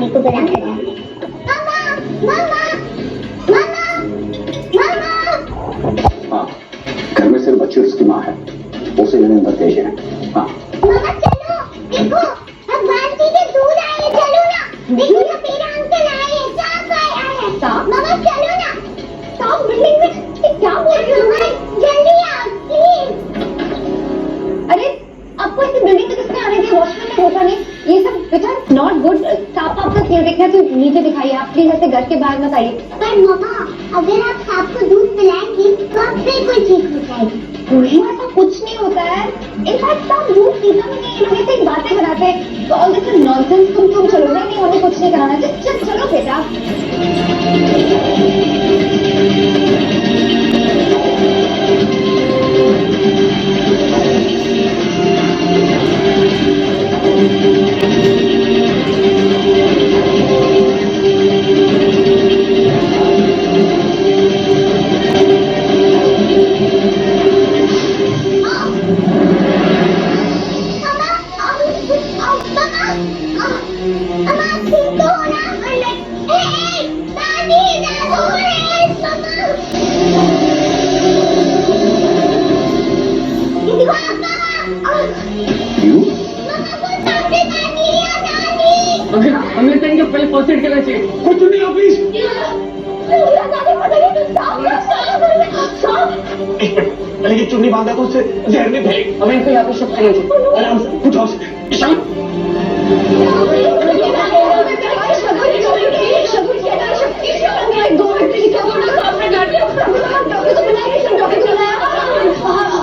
Mummy को बुला कर लाऊं। मामा मामा मामा मामा। हाँ, घर में सिर्फ बच्ची और उसकी माँ है, उसे लेने अंदर भेज है। हाँ मामा चलो, देखो भगवान जी के दूध आए हैं, चलो ना। देखो ना मेरा अंकल आए हैं, सांप आया है। सांप? मामा चलो ना। सांप बिल्डिंग में? क्या बोल रही हो? जल्दी आओ प्लीज। अरे आपको इस बिल्डिंग में किसने आने दिया? वॉशरूम में होता नहीं ये सब बेटा, नॉट गुड। सांप आपका क्यों देखना तो नीचे दिखाइए, आप प्लीज ऐसे घर के बाहर मत आइए। पर मामा अगर आप सांप को दूध पिलाएंगी तो आप बिल्कुल ठीक हो जाएगी। ऐसा कुछ नहीं होता है, इनफैक्ट सांप दूध पीता भी नहीं, लोग ऐसे बातें बनाते हैं। तो ऑल दिस इज नॉनसेंस। तुम चलो। नहीं उन्हें कुछ नहीं कराना। चलो बेटा। हमें कहीं पहले फर्स्ट एड करना चाहिए। कुछ नहीं हो प्लीज। पहले की चुन्नी बांधा तो उससे जहर में फेंक। हमें इनको यहाँ पे शिफ्ट करना चाहिए आराम से। कुछ और ईशान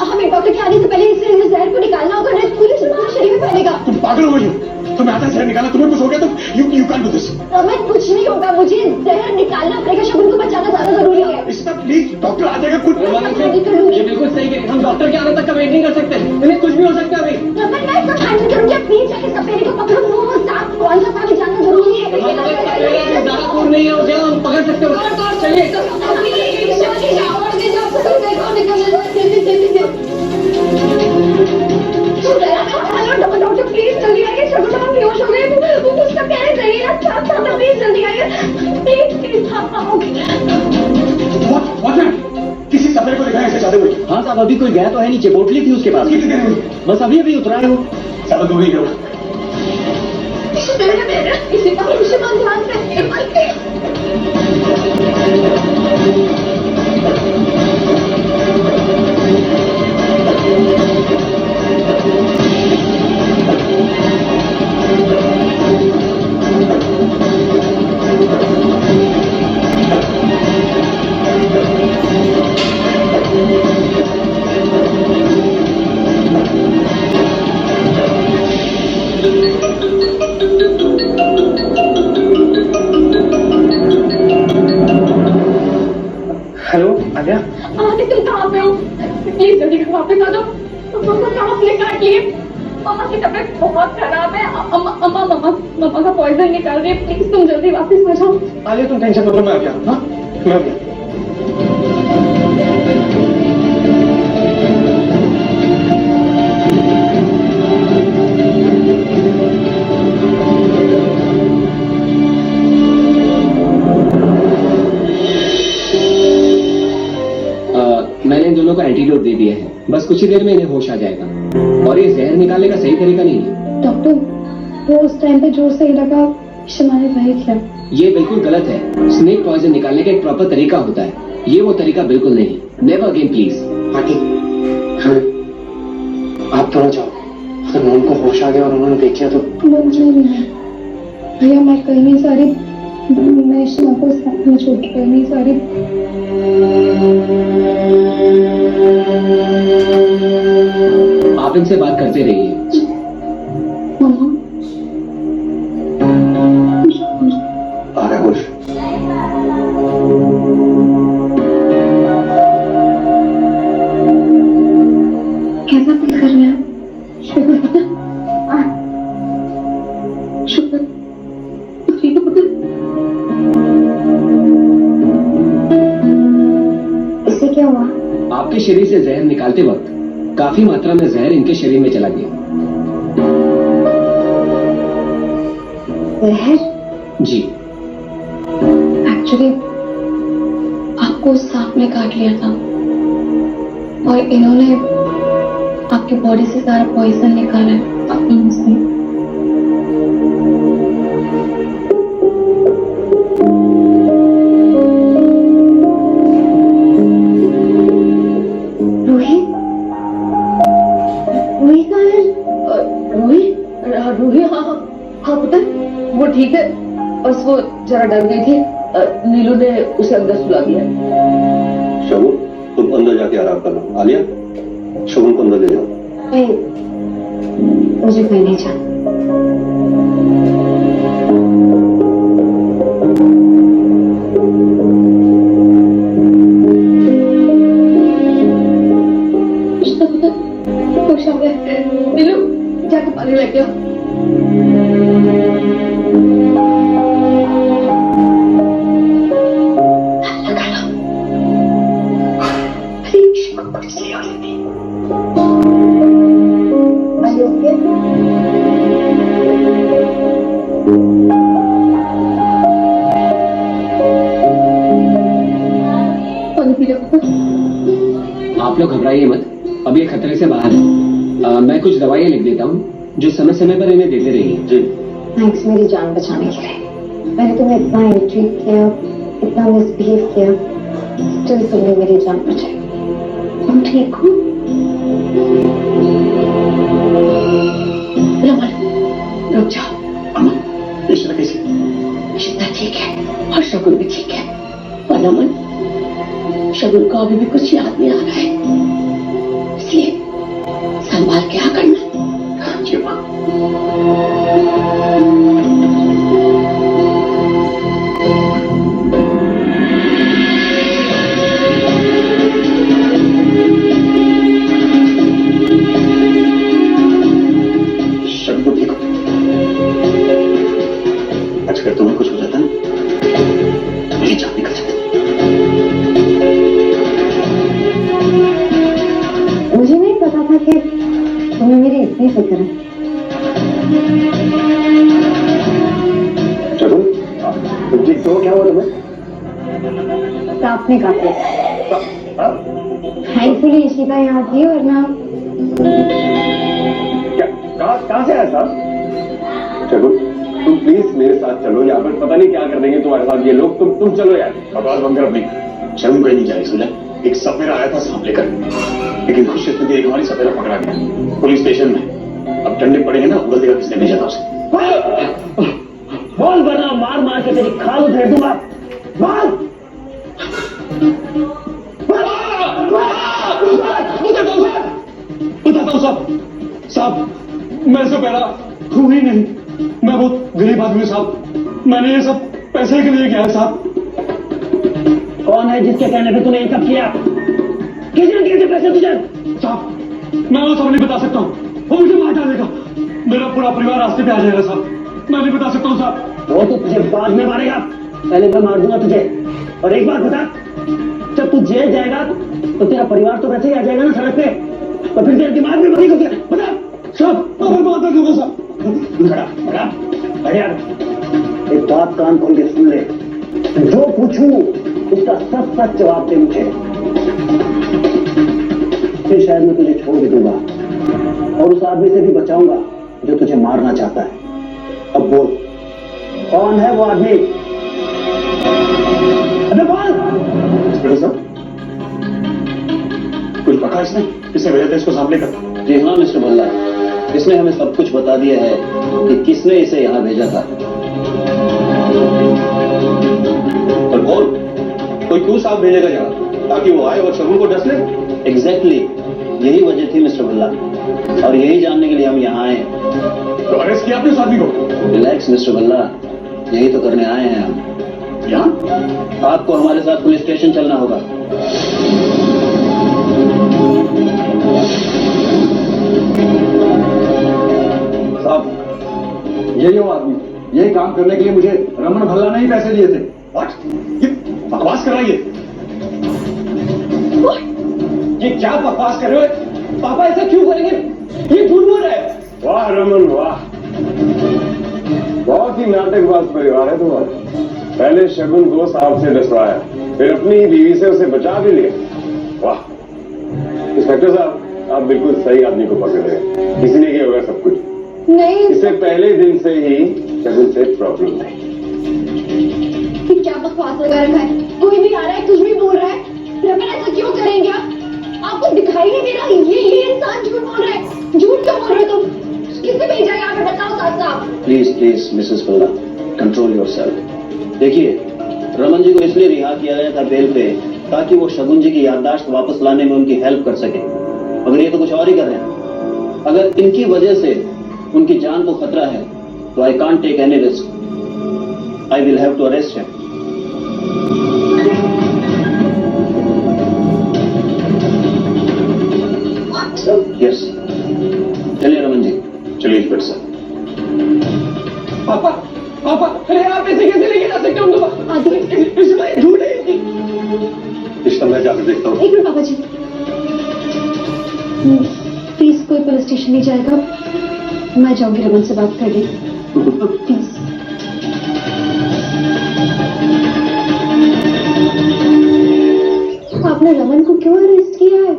हमें डॉक्टर के आने से पहले इस जहर को निकालना होगा, नहीं पूरे शरीर में फैलेगा। तुम पागल हो गई हो? तुम्हें आधा जहर निकाला, तुम्हें कुछ हो गया तो यू कैन डू दिस। हमें कुछ नहीं होगा, मुझे जहर निकालना पड़ेगा। शगुन को बचाना ज्यादा जरूरी है। प्लीज डॉक्टर आ जाएगा। कुछ ये बिल्कुल सही है, हम डॉक्टर के आने तक का वेट नहीं कर सकते। इन्हें कुछ भी हो सकता है अभी। मैं सब हैंडल करूंगी, प्लीज जाके सपेरे को पकड़ो। वो सांप कौन सा सांप जानना जरूरी है। ज्यादा दूर नहीं है, उसे हम पकड़ सकते हो। चलिए डॉक्टर प्लीज जल्दी आइए। शगुन बेहोश हो गए, वो उसका कहने सही है। प्लीज जल्दी आइए, प्लीज। किसी सफेद को दिखाया ऐसे जाते हुए? हाँ साहब, अभी कोई गया तो है नीचे, बोतली थी उसके पास। बस अभी उतरा है वो। सब दूर ही करो। इसी पर ध्यान से। हेलो आलिया। तुम कहाँ पे हो? प्लीज जल्दी वापस आ जाओ। सांप ने काट लिए। मामा की तबीयत बहुत खराब है। मामा का पॉइजन निकाल रही है। प्लीज तुम जल्दी वापस आ जाओ। आलिया तुम टेंशन मत लो, मैं आ गया। हाँ मैं आ गया। मैंने इन दोनों को एंटीडोट दे दिया है, बस कुछ ही देर में इन्हें होश आ जाएगा। और ये जहर निकालने का सही तरीका नहीं है। डॉक्टर वो उस टाइम पे जोर से लगा, शमाने वही किया। ये बिल्कुल गलत है। स्नेक पॉइजन निकालने का एक प्रॉपर तरीका होता है, ये वो तरीका बिल्कुल नहीं। Never again please. आप थोड़ा जाओ, अगर उनको होश आ गया और उन्होंने देखा तो। भैया मैं कहीं नहीं सारी, मैं शमा को साथ में छोड़ के कहीं नहीं सारी। आप इनसे बात करते रहिए। आ रहा होश। कैसा फील कर रहे हैं? शुक्र शुक्र। इससे क्या हुआ? आपके शरीर से जहर निकालते वक्त काफी मात्रा में जहर इनके शरीर में चला गया। जहर? जी। एक्चुअली आपको उस सांप ने काट लिया था और इन्होंने आपकी बॉडी से सारा पॉइजन निकाला है अपनी मुंह से। रूही हाँ पुत्र, वो ठीक है। बस वो जरा डर गई थी, नीलू ने उसे अंदर सुला दिया। शगुन, तुम अंदर जाके आराम करना। आलिया, शगुन को अंदर ले जाओ। नहीं, मुझे कहीं नहीं जाना। नीलू, जाके पानी लेके आओ। आप लोग घबराइए मत, अब ये खतरे से बाहर है। मैं कुछ दवाइयाँ लिख देता हूँ जो समय समय पर इन्हें देते रहिए। जी। थैंक्स मेरी जान बचाने के लिए। मैंने तुम्हें इतना इंट्रीट किया, इतना मिसबिहेव किया, स्टिल तुमने मेरी जान बचाई। तुम ठीक हो? रमन, रुक जाओ। अम्मा, इशिता कैसी? इशिता ठीक है और शगुन भी ठीक है। पर रमन, शगुन को अभी भी कुछ याद नहीं आ रहा है, इसलिए संभाल के आ करना। जी माँ। शगुन ठीक हो? अच्छा, अगर तुम्हें कुछ हो जाता ना, मेरी जान निकल जाती। मुझे नहीं पता था कि तुम्हें मेरी इतनी फिक्र है। शगुन, तुम ठीक तो हो? क्या हुआ तुम्हें? सांप ने काट लिया। थैंकफुली इशिता यहाँ थी और ना। क्या? कहाँ से आया साहब? शगुन, तुम प्लीज मेरे साथ चलो। यहाँ पर पता नहीं क्या कर देंगे तुम्हारे साथ ये लोग। तुम चलो यार। बकवास बंद कर अपनी। शगुन कहीं नहीं जाए, सुना? एक सपेरा आया था सांप लेकर, लेकिन खुशकिस्मती एक हमारी सपेरा पकड़ा गया पुलिस स्टेशन में। अब डंडे पड़ेंगे ना, उगल देगा किसने भेजा था उसे। बोल वरना मार मार के तेरी खाल उधेड़ दूंगा। बोल। बताता हूँ साहब, मैं सपेरा हूँ ही नहीं। मैं बहुत गरीब आदमी हूँ साहब। मैंने ये सब पैसे के लिए किया है साहब। कौन है जिसके कहने पे तूने ये सब किया? किसने दिए थे पैसे तुझे? साहब, मैं वो सब नहीं बता सकता हूँ। वो मुझे मार डालेगा। मेरा पूरा परिवार रास्ते पे आ जाएगा साहब। मैं नहीं बता सकता हूँ साहब। वो तो तुझे बाद में मारेगा, पहले मैं मार दूंगा तुझे। और एक बात बता, जब तू जेल जाएगा तो तेरा परिवार तो वैसे ही आ जाएगा ना सड़क पे, तो फिर तेरे दिमाग में बंदी होगी। बता साहब, मैं बात कर दूंगा साहब। अरे यार, एक बात कान खोल के सुन ले, जो पूछूं उसका सच सच जवाब दे मुझे, फिर शायद मैं तुझे छोड़ भी दूंगा और उस आदमी से भी बचाऊंगा जो तुझे मारना चाहता है। अब बोल, कौन है वो आदमी? अबे बोल। साहब, कुछ पता इसने किसने भेजा था इसको सामने कर? जी हाँ मिस्टर भल्ला, इसने हमें सब कुछ बता दिया है कि किसने इसे यहाँ भेजा था। पर कौन? कोई क्यों साहब भेजेगा यहाँ? ताकि वो आए और शगुन को डस ले? एग्जैक्टली, यही वजह थी मिस्टर भल्ला, और यही जानने के लिए हम यहाँ आए। तो अरेस्ट किया आपने उस आदमी को? रिलैक्स मिस्टर भल्ला, यही तो करने आए हैं हम। यहाँ? आपको हमारे साथ पुलिस स्टेशन चलना होगा। साहब, यही वो आदमी, यही काम करने के लिए मुझे रमन भल्ला ने ही पैसे दिए थे। What? ये बकवास कर रहा है ये क्या बकवास कर रहे हो? पापा ऐसा क्यों करेंगे? ये झूठ बोल रहे हैं। वाह रमन वाह, बहुत ही नाटकबाज परिवार है तुम्हारा। पहले शगुन को सांप से डसवाया, फिर अपनी ही बीवी से उसे बचा भी लिया। वाह इंस्पेक्टर साहब, आप बिल्कुल सही आदमी को पकड़ रहे हैं। किसी ने किया होगा सब कुछ। नहीं इससे पहले दिन से ही शगुन से प्रॉब्लम नहीं। कि क्या बकवास लगा रखा है? कोई भी आ रहा है, कुछ भी बोल रहा है। रमन ऐसा क्यों करेंगे आप? आपको दिखाई नहीं दे रहा ये इंसान झूठ बोल रहा है? झूठ क्यों बोल रहे हो तुम? किसने भेजा यहाँ पे बताओ साथ साथ। प्लीज मिसेस पल्ला, कंट्रोल योरसेल्फ। देखिए, रमन जी को इसलिए रिहा किया गया था बेल पे ताकि वो शगुन जी की याददाश्त वापस लाने में उनकी हेल्प कर सके, मगर ये तो कुछ और ही कर रहे हैं। अगर इनकी वजह से उनकी जान को खतरा है तो I can't take any risk. I will have to arrest him. Yes, चलिए रमन जी। चलिए इंस्पेक्टर साहब। पापा पापा, अरे आप ऐसे कैसे लेके जा सकते हो उनको? इसमें झूठ है इनकी। रिश्ता मैं जाकर देखता हूँ। एक मिनट पापा जी, प्लीज कोई पुलिस स्टेशन नहीं जाएगा। मैं जाऊंगी रमन से बात करने, प्लीज। आपने रमन को क्यों अरेस्ट किया है?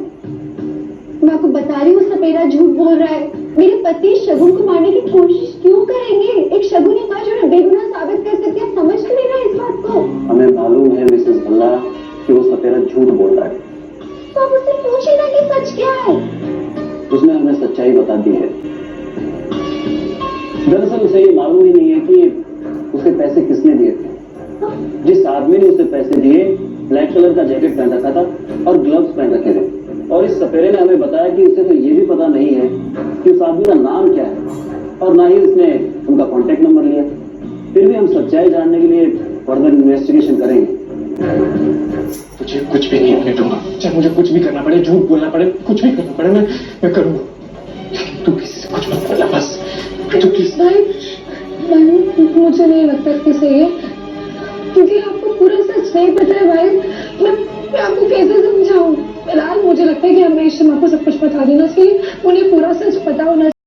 मैं आपको बता रही हूँ, सपेरा झूठ बोल रहा है। मेरे पति शगुन को मारने की कोशिश क्यों करेंगे? एक शगुन ही था जो उन्हें बेगुनाह साबित कर सकते हैं। समझ क्यों नहीं रहे इस बात को? हमें मालूम है मिसेस भल्ला कि वो सपेरा झूठ बोल रहा है। तो आप उससे पूछिए ना कि सच क्या है। उसने हमें सच्चाई बता दी है। दरअसल उसे ये मालूम ही नहीं है कि उसे पैसे किसने दिए थे। जिस आदमी ने उसे पैसे दिए ब्लैक कलर का जैकेट पहन रखा था और ग्लव्स पहन रखे थे, और इस सपेरे ने हमें बताया कि उसे तो ये भी पता नहीं है कि उस आदमी का नाम क्या है, और ना ही उसने उनका कॉन्टेक्ट नंबर लिया। फिर भी हम सच्चाई जानने के लिए फर्दर इन्वेस्टिगेशन करेंगे। मुझे कुछ भी नहीं होने दूंगा, चाहे मुझे कुछ भी करना पड़े, झूठ बोलना पड़े, कुछ भी करना पड़े, मैं करूंगा। तू किसी से कुछ मत बोलना बस। तू प्लीज। भाई मुझे नहीं लगता कि सही है, क्योंकि आपको पूरा सच नहीं पता है भाई। मैं आपको कैसे समझाऊं? फिलहाल मुझे लगता है कि हमें शर्मा को सब कुछ बता देना चाहिए। उन्हें पूरा सच पता होना चाहिए।